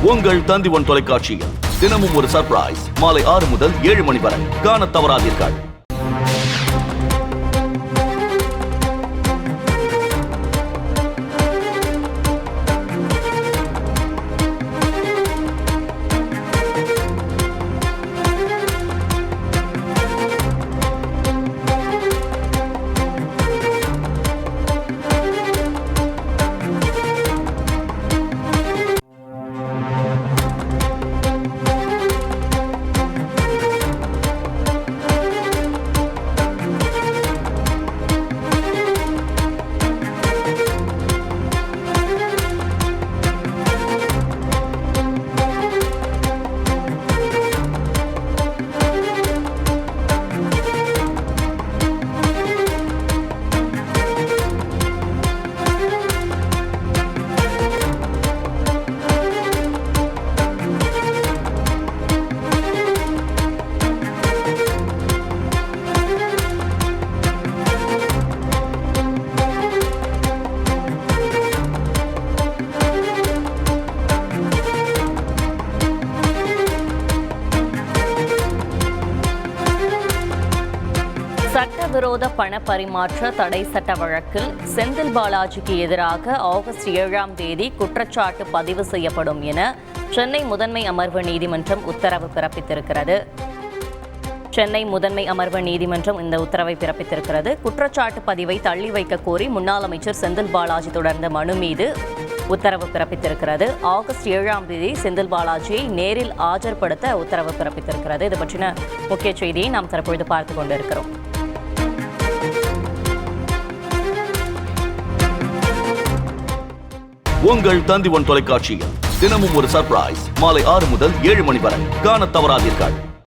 உங்கள் தந்தி1 தொலைக்காட்சியில் தினமும் ஒரு சர்ப்ரைஸ் மாலை 6 முதல் 7 மணி வரை காணத் தவறாதீர்கள். சட்டவிரோத பண பரிமாற்ற தடை சட்ட வழக்கில் செந்தில் பாலாஜிக்கு எதிராக ஆகஸ்ட் 7ஆம் தேதி குற்றச்சாட்டு பதிவு செய்யப்படும் என சென்னை முதன்மை அமர்வு நீதிமன்றம் உத்தரவு பிறப்பித்திருக்கிறது. சென்னை முதன்மை அமர்வு நீதிமன்றம் இந்த உத்தரவை பிறப்பித்திருக்கிறது. குற்றச்சாட்டு பதிவை தள்ளி வைக்க கோரி முன்னாள் அமைச்சர் செந்தில் பாலாஜி தொடர்ந்த மனு மீது உத்தரவு பிறப்பித்திருக்கிறது. ஆகஸ்ட் 7ஆம் தேதி செந்தில் பாலாஜியை நேரில் ஆஜர்படுத்த உத்தரவு பிறப்பித்திருக்கிறது. இது பற்றின முக்கிய செய்தியை நாம் தற்பொழுது பார்த்துக் கொண்டிருக்கிறோம். உங்கள் தந்தி1 தொலைக்காட்சியில் தினமும் ஒரு சர்ப்ரைஸ் மாலை 6 முதல் 7 மணி வரை காணத் தவறாதீர்கள்.